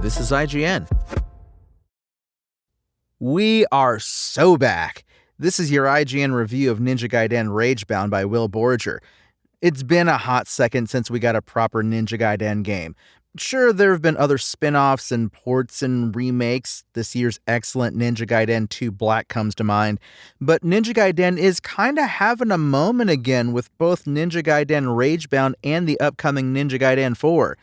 This is IGN. We are so back. This is your IGN review of Ninja Gaiden Ragebound by Will Borger. It's been a hot second since we got a proper Ninja Gaiden game. Sure, there have been other spin-offs and ports and remakes. This year's excellent Ninja Gaiden 2 Black comes to mind. But Ninja Gaiden is kinda having a moment again with both Ninja Gaiden Ragebound and the upcoming Ninja Gaiden 4.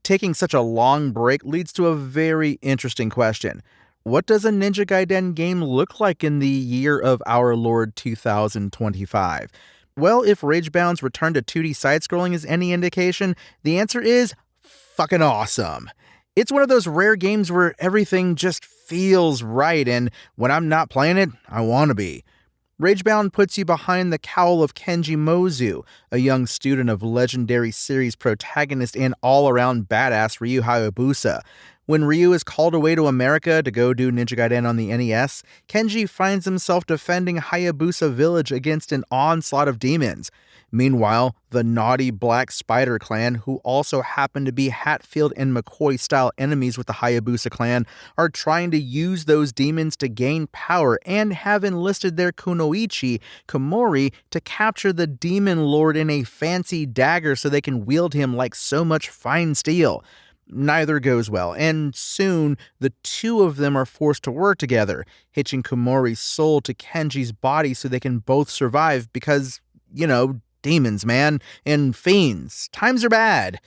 Taking such a long break leads to a very interesting question. What does a Ninja Gaiden game look like in the year of our Lord 2025? Well, if Ragebound's return to 2D side-scrolling is any indication, the answer is fucking awesome. It's one of those rare games where everything just feels right, and when I'm not playing it, I want to be. Ragebound puts you behind the cowl of Kenji Mozu, a young student of legendary series protagonist and all-around badass Ryu Hayabusa. When Ryu is called away to America to go do Ninja Gaiden on the NES, Kenji finds himself defending Hayabusa Village against an onslaught of demons. Meanwhile, the naughty Black Spider Clan, who also happen to be Hatfield and McCoy-style enemies with the Hayabusa clan, are trying to use those demons to gain power and have enlisted their kunoichi, Komori, to capture the demon lord in a fancy dagger so they can wield him like so much fine steel. Neither goes well, and soon the two of them are forced to work together, hitching Komori's soul to Kenji's body so they can both survive because, demons, man, and fiends. Times are bad.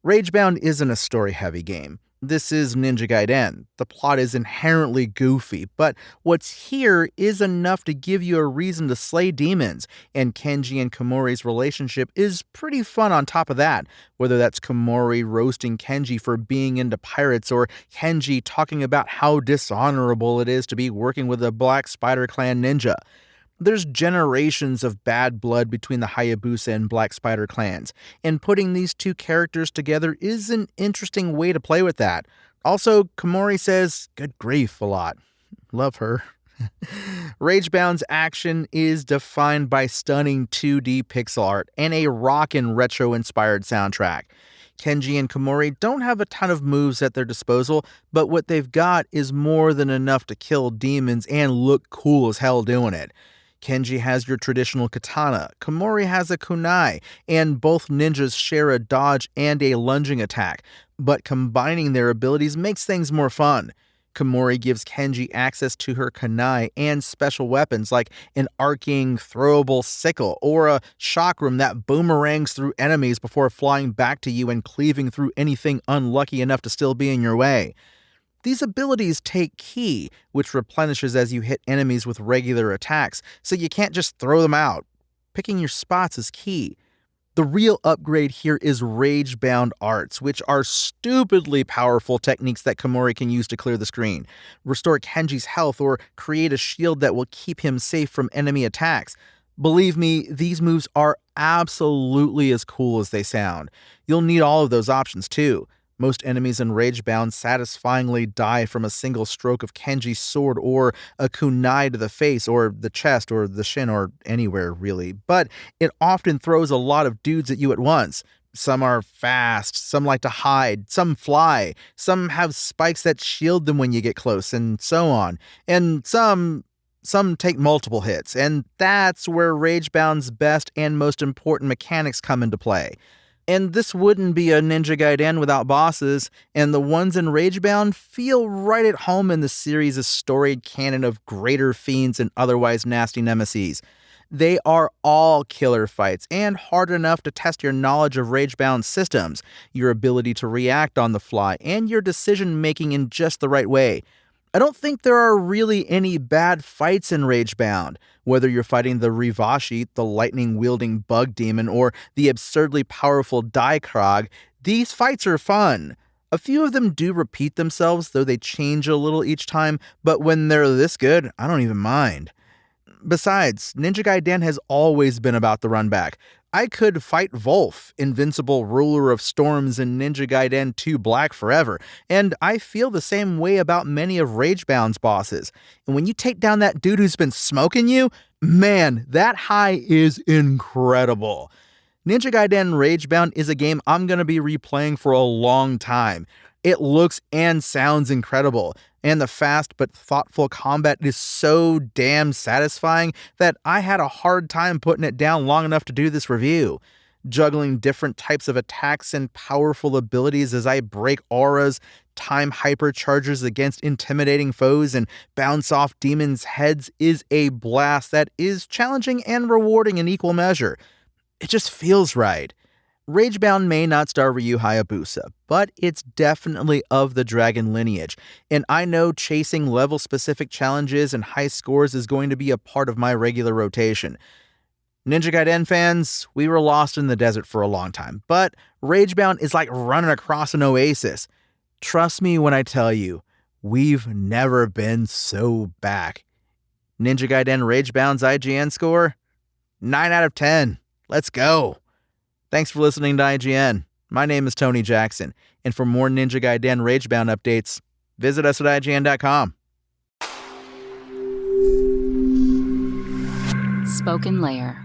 Ragebound isn't a story-heavy game. This is Ninja Gaiden. The plot is inherently goofy, but what's here is enough to give you a reason to slay demons, and Kenji and Komori's relationship is pretty fun on top of that, whether that's Komori roasting Kenji for being into pirates or Kenji talking about how dishonorable it is to be working with a Black Spider Clan ninja. There's generations of bad blood between the Hayabusa and Black Spider clans, and putting these two characters together is an interesting way to play with that. Also, Komori says, "good grief" a lot. Love her. Ragebound's action is defined by stunning 2D pixel art and a rockin' retro-inspired soundtrack. Kenji and Komori don't have a ton of moves at their disposal, but what they've got is more than enough to kill demons and look cool as hell doing it. Kenji has your traditional katana, Komori has a kunai, and both ninjas share a dodge and a lunging attack, but combining their abilities makes things more fun. Komori gives Kenji access to her kunai and special weapons like an arcing, throwable sickle or a chakram that boomerangs through enemies before flying back to you and cleaving through anything unlucky enough to still be in your way. These abilities take ki, which replenishes as you hit enemies with regular attacks, so you can't just throw them out. Picking your spots is key. The real upgrade here is Ragebound arts, which are stupidly powerful techniques that Komori can use to clear the screen, restore Kenji's health, or create a shield that will keep him safe from enemy attacks. Believe me, these moves are absolutely as cool as they sound. You'll need all of those options too. Most enemies in Ragebound satisfyingly die from a single stroke of Kenji's sword or a kunai to the face or the chest or the shin or anywhere really, but it often throws a lot of dudes at you at once. Some are fast, some like to hide, some fly, some have spikes that shield them when you get close, and so on. And some take multiple hits, and that's where Ragebound's best and most important mechanics come into play. And this wouldn't be a Ninja Gaiden without bosses, and the ones in Ragebound feel right at home in the series' storied canon of greater fiends and otherwise nasty nemesis. They are all killer fights, and hard enough to test your knowledge of Ragebound's systems, your ability to react on the fly, and your decision-making in just the right way. I don't think there are really any bad fights in Ragebound. Whether you're fighting the Rivashi, the lightning-wielding bug demon, or the absurdly powerful Daikrog, these fights are fun. A few of them do repeat themselves, though they change a little each time, but when they're this good, I don't even mind. Besides, Ninja Gaiden has always been about the runback. I could fight Wolf, invincible ruler of storms in Ninja Gaiden 2 Black forever, and I feel the same way about many of Ragebound's bosses. And when you take down that dude who's been smoking you, man, that high is incredible. Ninja Gaiden Ragebound is a game I'm going to be replaying for a long time. It looks and sounds incredible, and the fast but thoughtful combat is so damn satisfying that I had a hard time putting it down long enough to do this review. Juggling different types of attacks and powerful abilities as I break auras, time hypercharges against intimidating foes, and bounce off demons' heads is a blast that is challenging and rewarding in equal measure. It just feels right. Ragebound may not star Ryu Hayabusa, but it's definitely of the dragon lineage, and I know chasing level-specific challenges and high scores is going to be a part of my regular rotation. Ninja Gaiden fans, we were lost in the desert for a long time, but Ragebound is like running across an oasis. Trust me when I tell you, we've never been so back. Ninja Gaiden Ragebound's IGN score? 9 out of 10. Let's go. Thanks for listening to IGN. My name is Tony Jackson, and for more Ninja Gaiden Ragebound updates, visit us at IGN.com. Spoken Layer.